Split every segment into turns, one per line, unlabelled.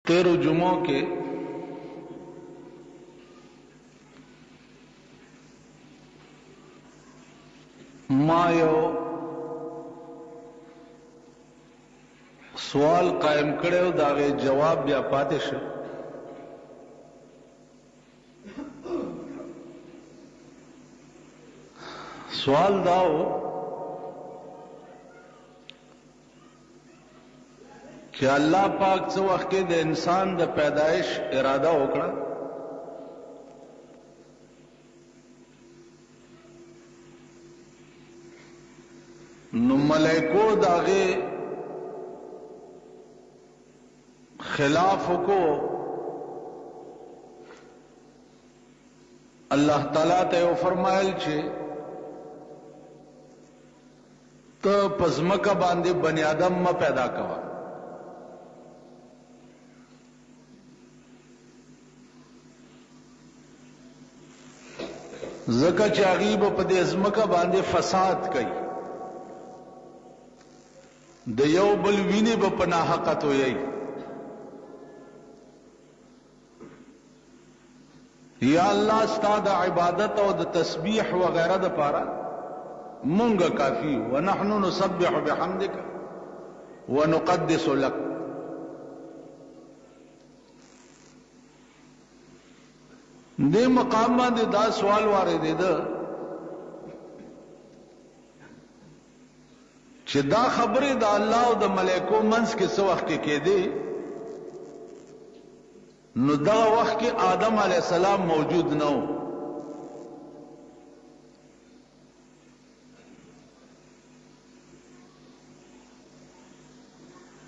13 जुमों के मां यो सवाल कायम करे दागे जवाब बिया पाते शो। सवाल दाओ कि अल्लाह पाक से वक्त के दे इंसान द पैदाइश इरादा होकड़ा नु मलैको दागे खिलाफ को अल्लाह ताला ते फरमायल छे तो पजमका बांधे बनी आदम में पैदा कवा। जका चागीब पदे अजमका बांधे फसाद कई दयो बल वीने बपनाह का तो यही या अल्लाह स्ताद इबादत और तस्बीह वगैरह द पारा मुंग काफी व नहनु नुसब्बिहु बिहम्दिका व नुक़द्दिसु लक। दे मकाम बांधे दा सवाल वारे दे दा कि दा खबरे दा अल्लाह और द मलैको मंस के वक्त के दे नु दा वक्त के आदम अलैहिस्सलाम मौजूद न हो।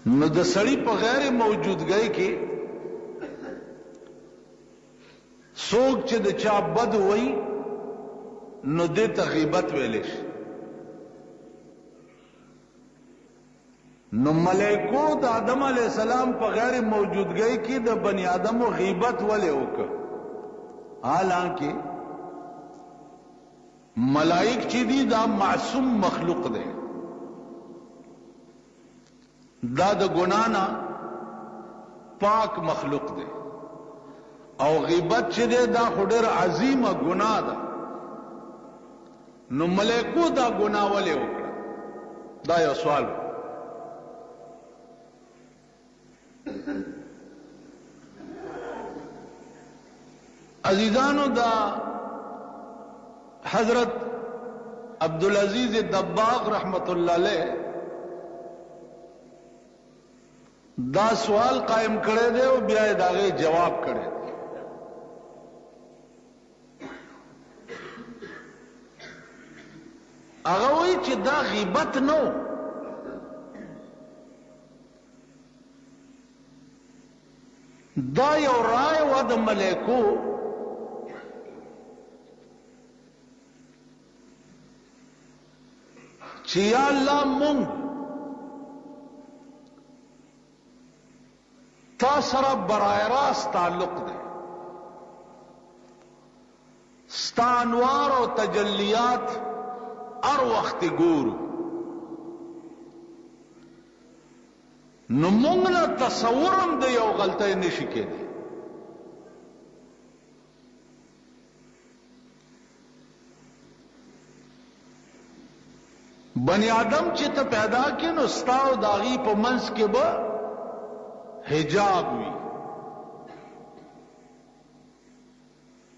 नु द सड़ी बगैर मौजूद गए कि सोच च द चा बद वही नु दे तगीबत वेलेश नु मलैको द आदम अलैहिस्सलाम बगैर मौजूद गए कि द बनी आदम गीबत वाले होकर। हालांकि मलाइक चीदी दा मासूम मखलूक दे दा द गुनाना पाक मखलूक दे और गीबत चिदे दा खुडर अजीम गुनाह दा नु मलैको दा गुनाह वाले होकर। दा यो सवाल अजीजानो दा हजरत अब्दुल अजीज दब्बाग रहमतुल्लाह अलैह दा सवाल कायम करे दे और बिया दागे जवाब करे दे। अगर वही चिदा गीबत नो दा यो राय वद मलैको चिया अल्लाह मुंग तासरा बराह रास्त ताल्लुक दे स्तानवार और तजल्लियात और वक्त गुरु नुमुंगना तस्वुरम दे यो गलते निशिके दे। बनी आदम चित पैदा के नो स्ताव दागी प मंस के ब हिजाब हुई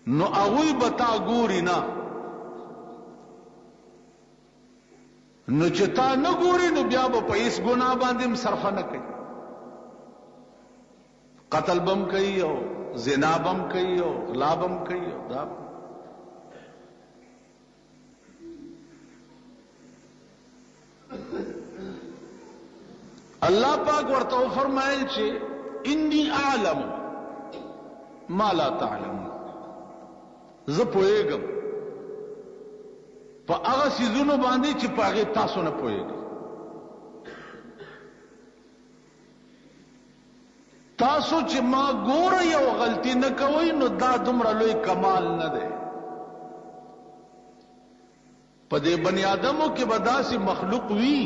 नो अगुई बता गोरी ना नु चिता न गोरी नु ब्या पैस गुना बांधिम सरफा न कही कतल बम कही हो जिना बम कही हो लाबम कही हो दाब अल्लाह पाक वर्तो फरमायल छे इन्नी आलम मा ला तालम ज पोएगम प अगा सीजुनो बांधी ची पागे तासो न पोएगम तासो ची मा गोर यो गलती न कोई नो दा दुमरा लोई कमाल न दे पदे बनी आदमों के बदासी मखलूक हुई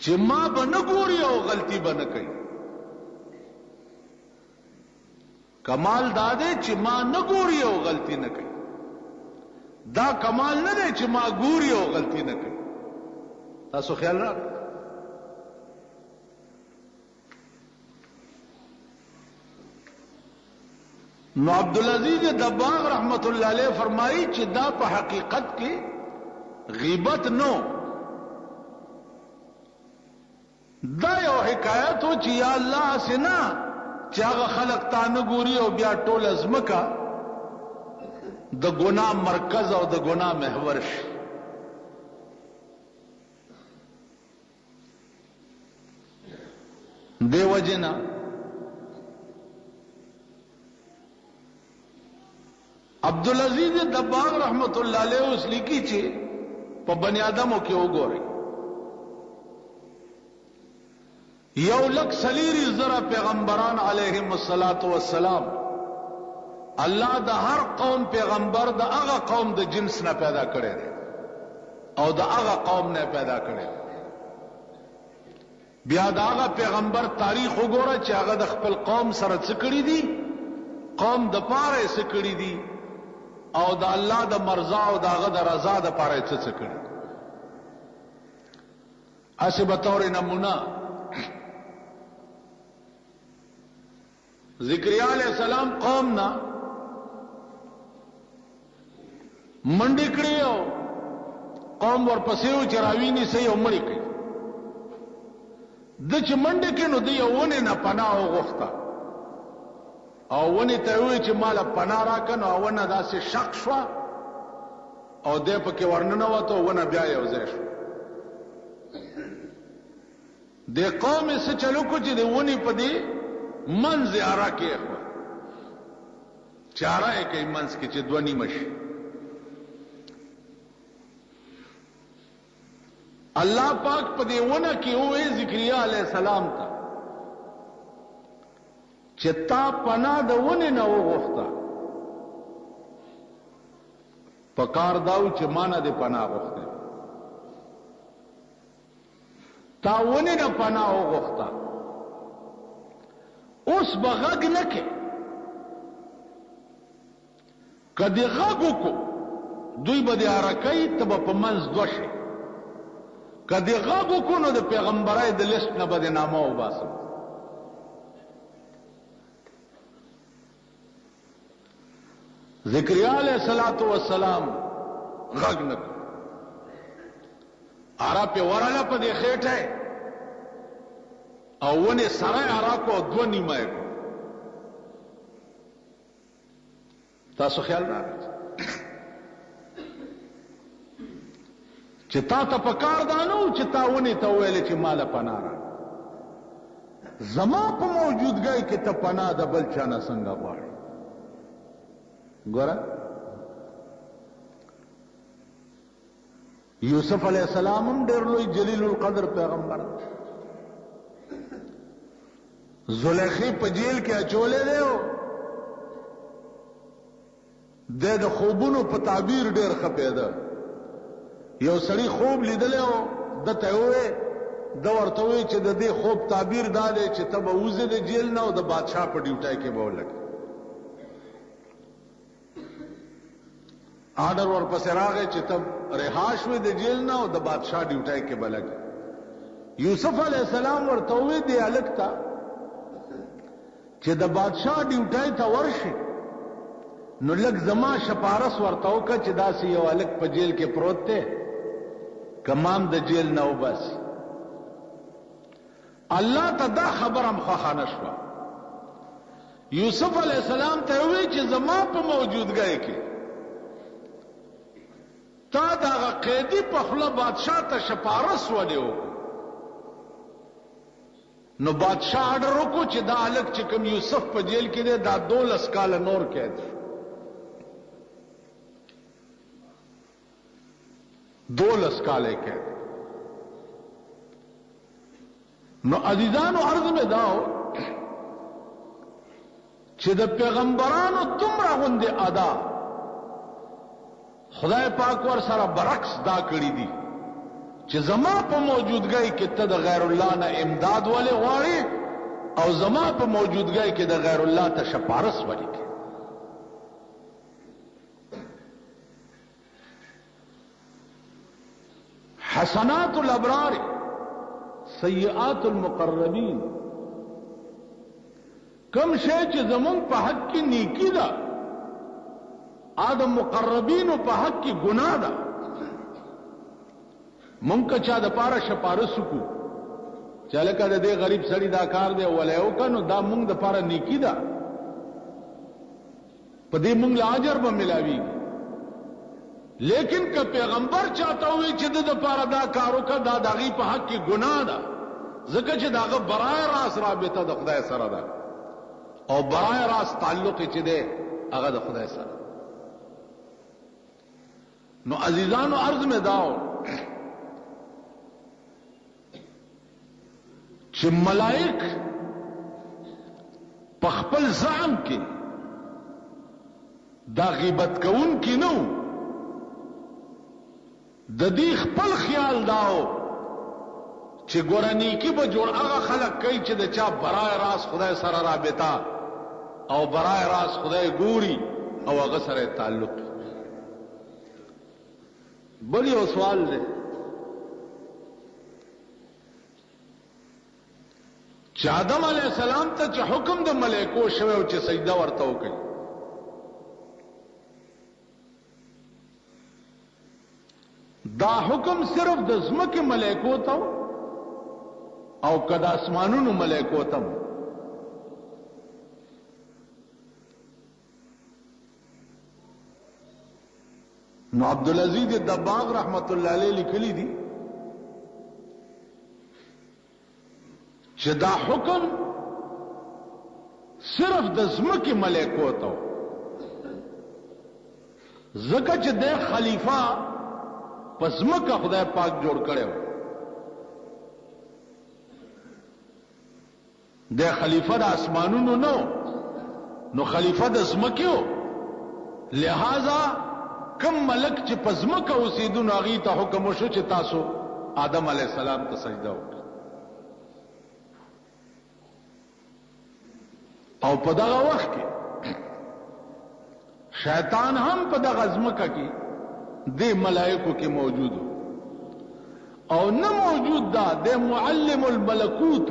ची मां बन गोरी और गलती बन कई کمال دا دی چې ما نه ګوري او غلطي نه کوي. دا کمال نه دی چې ما ګوري او غلطي نه کوي. تاسو خیال راکړئ. نو عبدالعزیز دباغ رحمت اللہ علیہ فرمائی چې دا په حقیقت کې غیبت نو، دا یو حکایت و چې یا الله سنا چې هغه خلق تا نه ګوري او بیا ټول ازمکا د ګناه مرکز او د ګناه محور شي. دیو جنا عبدالعزیز دباغ رحمت اللہ علیہ اس لیکي چې په بنی آدمو کې وګورئ، 1,40,000 پیغمبران علیهم الصلاۃ والسلام الله د هر قوم پیغمبر د هغه قوم د جنس نه پیدا کړي دي او د هغه قوم نه پیدا کړي. بیا د هغه پیغمبر تاریخ وګوره چې هغه د خپل قوم سره څه کړي دي، قوم د پاره څه کړي دي، او د الله د مرضا او د هغه د رضا د پاره څه کړي. اسی بطور نمونه ذکریا علیہ السلام قوم نا منډې کړې او قوم ورپسې و چې راویني سي او مړې کړي. د چې منډې کې نو دی ونه نه پناه وغوښته او ونی ته وی چې مال پناه راکنه او ونه داسې شق شو او دې پکې ورننه وته ونه بیا یو ځای شو. د قوم څه چلو کو چې د ونی په دې منځ اره کې خو چاره یې کوي منځ کې چې دونی مشي. الله پاک په دې ونه کې وې ذکریا علیہ السلام ته چې تا پناه د ونه نه وغوښته، پکار داو چې مانه دې پناه وغوښته، تا ونه نه پناه وغوښته، اوس بغږ نه کې کدی غږ کو دوی به دې حرکای ته په منځ دوشي، کدی غږ کو نو د پیغمبرای د لیست نه به نامه وباسم. ذکریا علیہ الصلوۃ والسلام غږ نه کو، اره په وراله په دې خېټه او ونه سره اره کو دو نیمه کو. تاسو خیال راکړئ چې تا ته پکار دانو چې تا ونه ته ویل چې مال پناه را زما په موجودګۍ کې ته پناه د بل چا نه څنګه غواړې. ګوره یوسف علیہ السلام هم ډېر لوی جلیل القدر پیغمبر، زلیخی په جیل کې اچولې دی او د خوبونو په تعبیر ډېر ښه پیدا. یو سړی خوب لیدلی او دته وې د ورته وې چې د دې خوب تعبیر دا دی چې ته به وځې د جیل نه او د بادشاه په ډیوټۍ کې به ولګې. آرډر ورپسې راغی چې ته رها شوې د جیل نه او د بادشاه ډیوټۍ کې به لګې. یوسف علیہ السلام ورته وې دی هلک ته چې د بادشاه ډیوټۍ ته ورشي نو لږ زما شپارس ورته وکړه چې داسې یو هلک په جیل کې پروت دی کمام د جیل نه وباسي. الله ته دا خبره هم خوښه نه شوه. یوسف علیہ السلام ته وی چې زما په موجودګۍ کې تا دغه قیدی په خوله بادشاه ته شپارس ولې وکړو. نو بادشاه آرډر وکړو چې دا هلک چې کوم یوسف په جیل کې دی دا 12 کاله نور قید شو. 12 کاله قید. نو عزیزانو عرض میں داو چې د پیغمبرانو تمره غوندې ادا خدای پاک ور سره برعکس دا کړی دي چې زما په موجودګۍ کې ته د غیر الله نه امداد ولې غواړې او زما په موجودګۍ کې د غیر الله ته شپارس ولیکي. حسنات الابرار سیئات المقربین، کم شی چې زمون په حق کې نیکی ده آدم مقربین په حق کې ګناه ده، مونږ که چا د پاره شپارس کو چلکه د دې غریب سړی دا کار دی ولایو کنو دا مونږ د پاره نیکی ده، په دې مونږ له اجر به ملاویږي. لیکن که پیغمبر چاته وي چې د پاره دا کارو کا دا دغه په حق کې ګناه ده، ځکه چې داغه برای راس رابطه د خدای سره ده او برای راس تعلق چې ده هغه د خدای سره. نو عزیزانو عرض میں داو چې ملائک په خپل ځان کې دا غیبت کوون کې نو د دې خپل خیال داو چې ګورانی کې به جوړ هغه خلق کوي چې د چا برای راس خدای سره رابطه او برای راس خدای ګوري او هغه سره تعلق. بل یو سوال دی چې آدم علیہ السلام ته چې حکم د ملائکو شوی او چې سجده ورته وکړي، دا حکم صرف د ځمکې ملائکو ته او کدا اسمانونو ملائکو ته؟ نو عبدالعزیز دباغ رحمت الله علیه لیکلی دي چې دا حکم صرف د ځمکې ملائکو ته، ځکه چې د خلیفہ پس ځمکه خدای پاک جوړ کړو، د خلیفہ د اسمانونو نو خلیفہ د ځمکې، لہذا کم ملک چې په ځمکه اوسېدونو هغې ته حکم وشو چې تاسو آدم علیہ السلام ته سجده وکړئ. او په دغه وخت کې شیطان هم په دغه ځمکه کې د ملائکو کې موجود او نه موجود دا د معلم الملکوت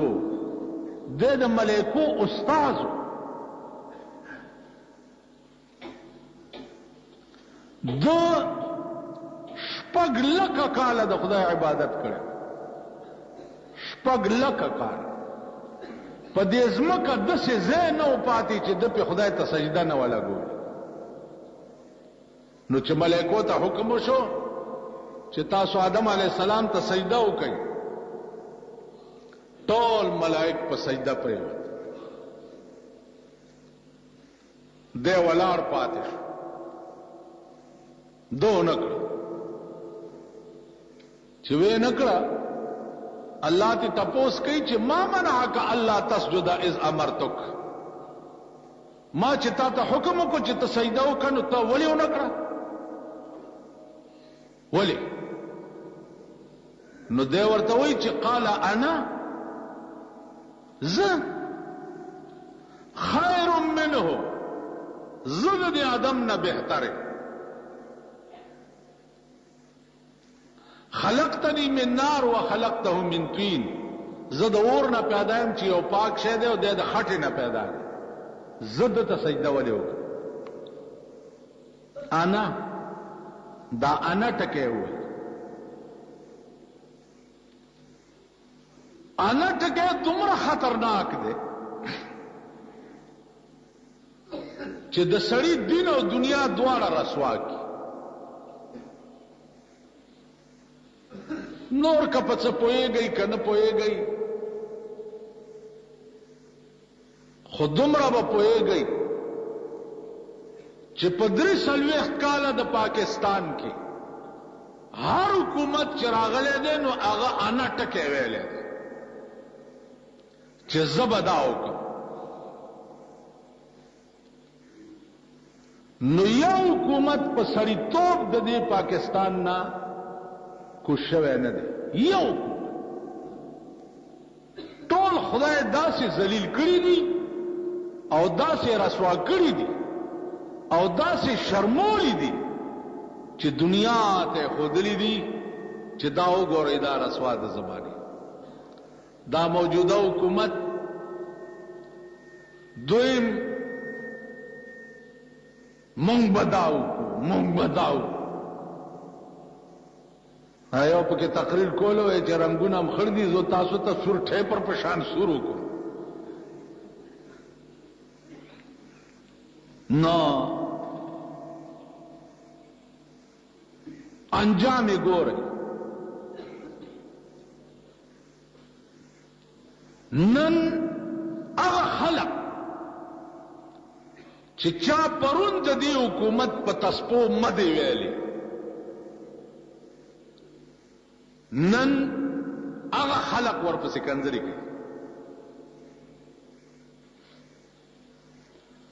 د ملائکو استاد دو شپږ لکه کاله د خدای عبادت کړي، شپږ لکه کاله په دې ځمکه داسې ځای نه و پاتې چې د په خدای ته سجده نه ولګول. نو چې ملائکو ته حکم وشو چې تاسو آدم علیہ السلام ته سجده وکړئ، ټول ملائک په سجده پریوت، دی ولاړ پاتې شو، دو نکړه چې وې نکړه الله ته تپوس کوي چې ما منعک الله تسجد اذ امرتک، ما چې تا ته حکم وکړ چې ته سجده وکړې نو ته ولې ونکړه؟ ولې؟ نو دی ورته وایي چې قال انا زه خیر منه، زه د آدم نه بهتره، خلقتنی من نار وخلقته من طین، زه د اور نه پیدا یم چې یو پاک شی دی او د خټې نه پیدا دی، زه دته سجده ولې وکړم؟ انا دا انا ټکی وایي، انا ټکی دومره خطرناک دی چې د سړي دین او دنیا دواړه رسوا کی. نور که په څه پوهېږئ که نه پوهېږئ، خو دومره به پوهېږئ چې په 43 کاله د پاکستان کې هر حکومت چې راغلی دی نو هغه انا ټکی ویلی دی چې زه به دا وکړم. نو یو حکومت په سړیتوب د دې پاکستان نه کوشش نه دی، یو ټول ټول خدای داسې ذلیل کړي دي او داسې رسوا کړي دي او داسې شرمولي دي چې دنیا ته خودلی دي چې دا وګورئ دا رسوا د زمانه دا موجوده حکومت دویم مونږ بداو ایو پکې تقریر کولو چې رنگونه مخړ دي زو تاسو ته سور ټیپر په شان شروع کو نو انجام ګورئ نن هغه خلق چې چا پرون د دې حکومت په تسپو مده ویلي نن هغه خلق ورپسې کنځري کوي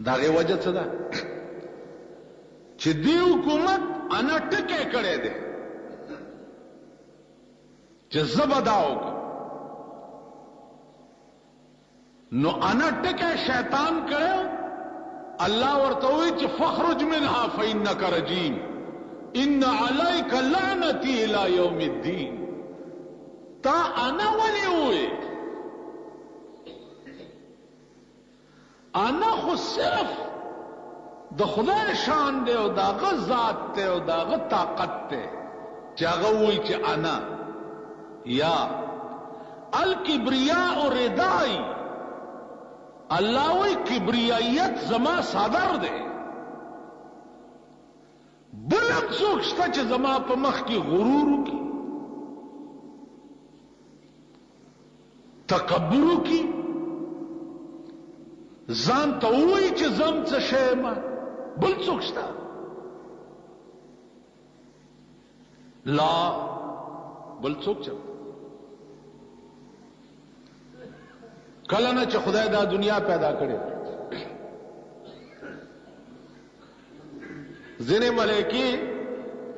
داغه وجه څه ده چې دې حکومت انا ټکه کړي دي چې زبداو نو انا ټکه شیطان کړو الله ورته وی چې فخرج منها فإنك رجيم ان عليك لعنتي الى يوم الدين تا انا ولي وی انا خو صرف د خدای شان دی او داغه ذات ته او داغه طاقت ته چې هغه وی چې انا یا الکبریاء ردائی الله وی کبریایت زما صادر ده بلم څوک شته چې زما په مخ کې غرور وکي تکبر وکي ځان ته وی چې زم څه شی ما بل څوک شته لا بل څوک چا کله نه چې خدای دا دنیا پیدا کړي ځینې ملائکې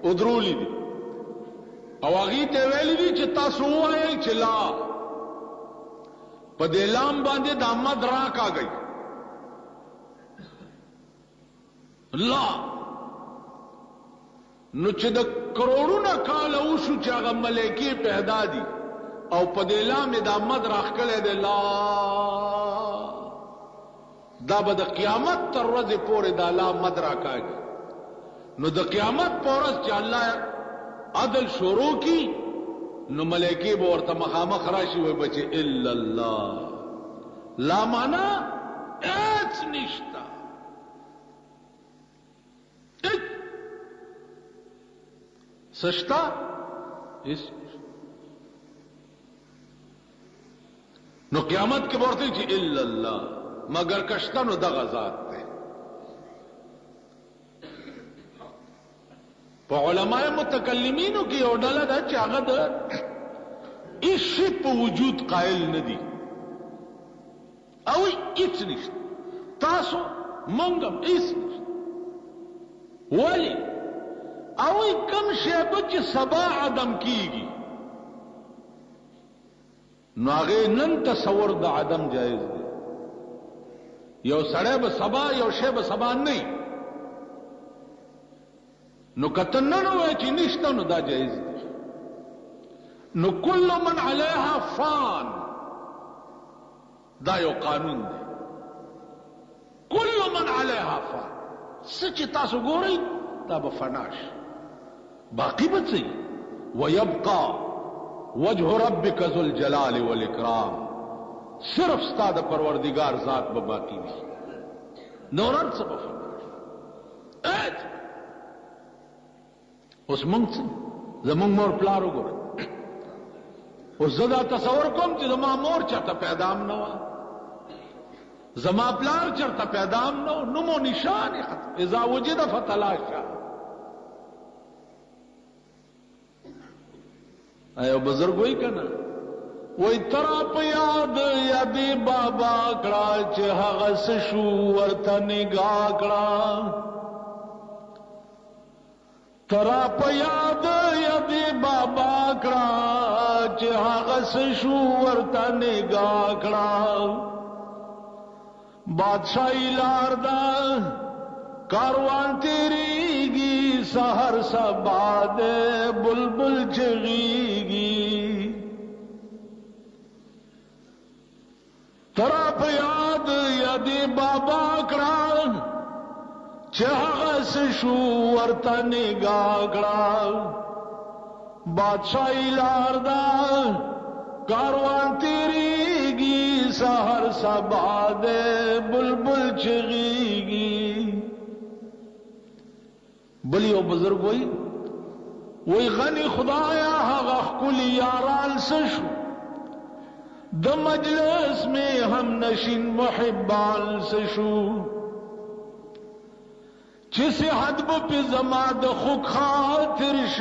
ودرولی دي او هغه ته ویلي دي چې تاسو وایئ چې لا په دې لام باندې د احمد را کاږي لا نو چې د کروڑونه کال وشو چې هغه ملائکې پیدا دي او په دې لام د احمد راخکله دی لا دا به د قیامت تر ورځې پورې دا لام مد راکاږي نو د قیامت په ورځ چې الله عدل شروع کی نو ملائکې به ورته مخامخ راشي وي بچي الا الله لا معنا هیڅ نشتا سشتا اس نو قیامت کې ورته چې الا الله مگر کشتنو دغه ذات ته په علماء متکلمینو کې یو ډله ده چې هغه د هیڅ په وجود قائل نه دي او هیڅ نشته تاسو مونږ هیڅ نشته ولی او کم شی چې سبا عدم کیږي نو هغه نن تصور د عدم جایز دی یو سړی به سبا یو شی به سبا نه نو کته نن وای چې نشته نو دا جایز دی نو کل من علیها فان دا یو قانون دی کل من علیها فان سچ تاسو ګورئ دا به فناش باقی بچي ويبقى وجه ربك ذو الجلال والاکرام صرف ستاد پروردگار ذات به باقی وي نورن څه به فناش اوس مونږ زمونږ مور پلار وګورئ اوس زدا تصور کوم چې زما مور چاته پیدام نه و زما پلار چرته پیدام نه نو مو نشان ختم اذا وجد فتلاشا ایو بزرگ وای کنه وای ترا په یاد یادی بابا کړه چې هغه شو ورته نگاه کړه ترا په یاد یادې بابا کړه چې هغه څه شو ورته نگاه کړه بادشاہی لار دا کاروان تیریږي سحر سبا دے بلبل چغیږي ترا په یاد یادې بابا کړه چې هغه څه شو ورته نگاه کړه بادشاہی لار دا کاروان تیریږي سحر سبا دے بلبل چغیږي بلی او بزرگ وی غنی خدایا هغه خپل یاران سشو د مجلس میں ہم نشین محبان سشو چې صحت په زما د خوک خاطر ش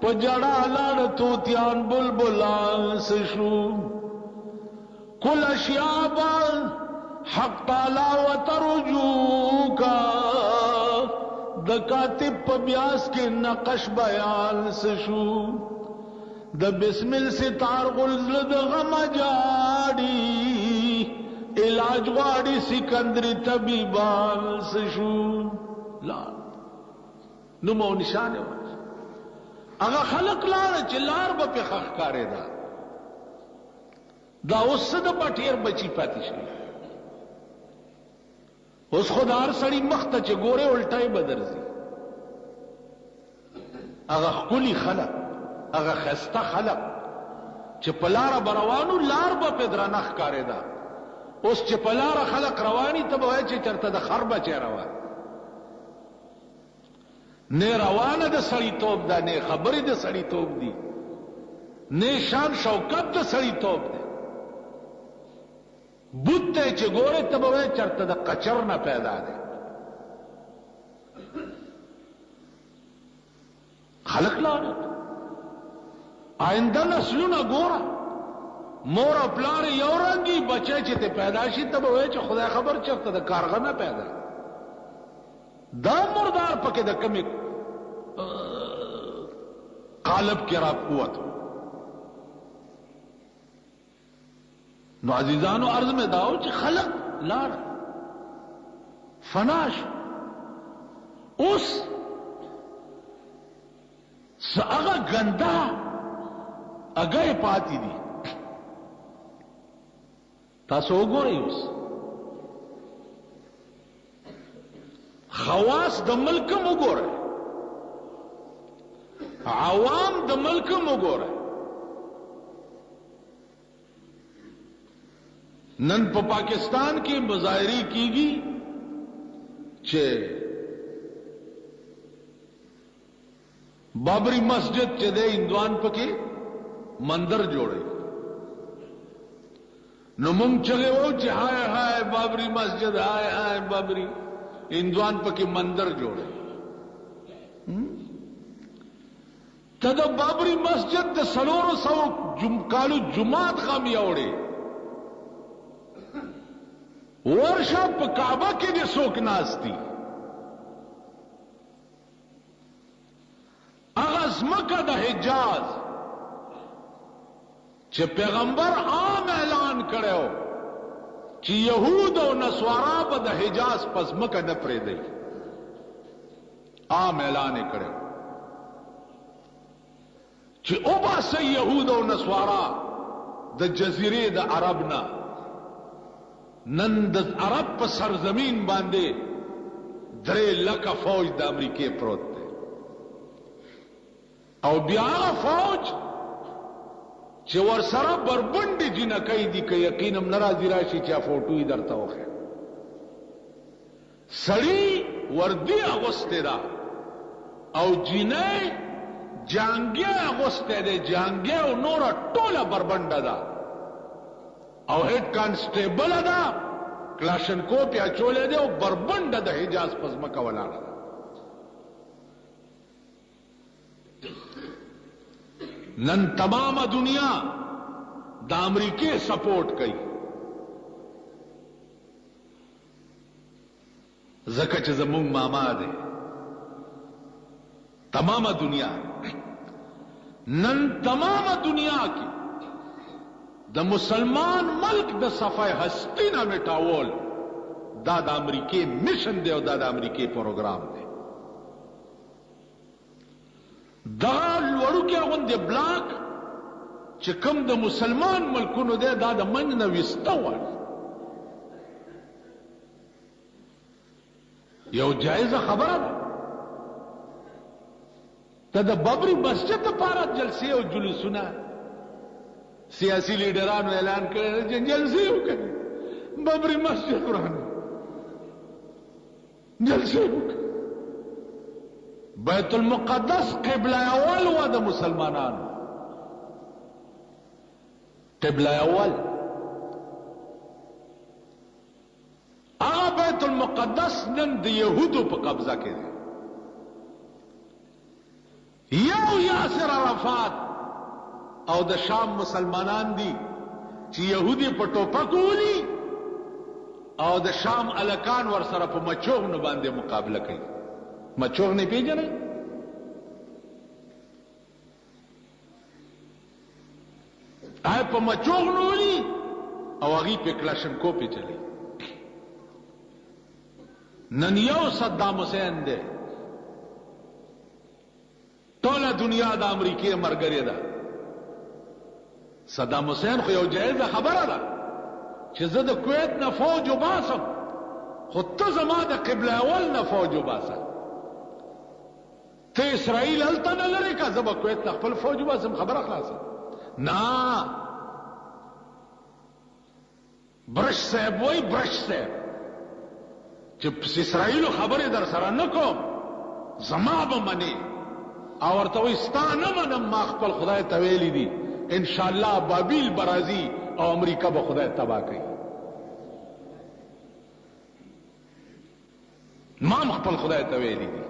په جړا لړ توتیان بلبلان سشو کل اشیابا حق تعالی وترجو کا د کاتب په بیاس کې نقش بیان سشو د بسمل ستار غلزل د غم جاړي علاج غواړي سکندری طبيبان سشو لا نو مو نشانه هغه خلق لار چې لار به په خخ کارې دا اوس د پټیر بچی پاتې شي اوس خدار سړی مخته چې ګوره الټای بدرځي هغه خولي خلق هغه خسته خلق چې پلار بروانو لار به پدرنخ کارې دا اوس چې پلار خلق رواني ته وای چې چرته د خربه چي روان نه روانه د سړی توپ دا نه خبرې د سړی توپ دی نه شان شوکت د سړی توپ دی بوته چې ګوره ته به چرته د قچر نه پیدا ده خلق لاړ آینده نسلونه ګوره مور او پلار یو رنګي بچی چې ته پیدا شي ته به چې خدای خبر چرته د کارغه نه پیدا دا مردار پکې د کمی قالب کې را قوت نو عزیزانو عرض میں داو چې خلق لاړ فناش اوس هغه ګندا هغه پاتې دي تاسو وګورئ اوس خواص د ملک وګورئ عوام د ملک وګورئ نن په پاکستان کې مظاهری کیږي چې بابری مسجد چې د هندوان پکې مندر جوړي نو مونږ چغه وو چې هاي هاي بابری مسجد هاي هاي بابری هندوان پکې مندر جوړي تدا بابری مسجد د 300 کالو جمعات غم یوړي ورشا په کعبه کې د څوک ناشتي اغه زمکه د حجاز چې پیغمبر عام اعلان کړو چې يهود او نصارا په د حجاز پس مکه نه پرې دی عام اعلان کړو چې او با سي يهود او نصارا د جزيره د عربنا نن د عرب په سرزمین باندې 3 لک فوج د امریکای پروت دی او بیا فوج چې ور سره بربندې جنکې دي کې یقینم ناراضي راشي چې فوټوي درته وخه سړی وردی اغوسته دا او جنې جانګي اغوسته ده جانګي او نور ټوله بربنده ده او هډ کانسټیبل دا کلاشنکو پیا چولې ده او بربنده د حجاز پزمکه ولاړه نن تمام دنیا د امریکای سپورټ کوي زکه چې زموږ ماما ده तमाम दुनिया नन तमाम दुनिया की द मुसलमान मुल्क द सफाई हस्ती ना मिटावल दादा अमरीके मिशन दे और दादा अमरीके प्रोग्राम दे दा लड़ू के अगन दे ब्लॉक चिकम द मुसलमान मुल्कों दे दादा मंज न विस्तवाल यो जायजा खबर है तद बबरी मस्जिद पारा जलसे और जुलूसना सियासी लीडरान ऐलान करे जलसे हो करे बबरी मस्जिद कुरान जलसे हो बैतुल मुक़द्दस क़िबला अव्वल हुआ द मुसलमानान क़िबला अव्वल आगा बैतुल मुक़द्दस नन द यहूदों पर कब्जा के यो यासिर अराफात और द शाम मुसलमानान दी ची यहूदी पर टोपक होली और द शाम अलकान वर सर पर मचोग न बांधे मुकाबला कई मचोग ने भेजा नहीं आए पर मचोग न होली और अगी पे क्लाशनको पे चले ननियो सद्दाम हुसैन दे टोला दुनिया दा अमरीकी मरगरे दा सद्दाम हुसैन को यो जायजा खबर दा कि ज़द कुवैत न फौज बासम खुद तो जमा द क़िबला अव्वल न फौज बासा ते इसराइल हलता न लड़े का जब कुवैत न खपल फौज बासम खबर खलास ना ब्रश साहब वही ब्रश साहब जब इसराइल खबर दर सरा न को जमाब मने और तो स्तान मनम माखपल खुदा तवेली दी इंशाअल्लाह बाबिल बराजी और अमरीका ब खुदा तबाह कई माम खपल खुदा तवेली दी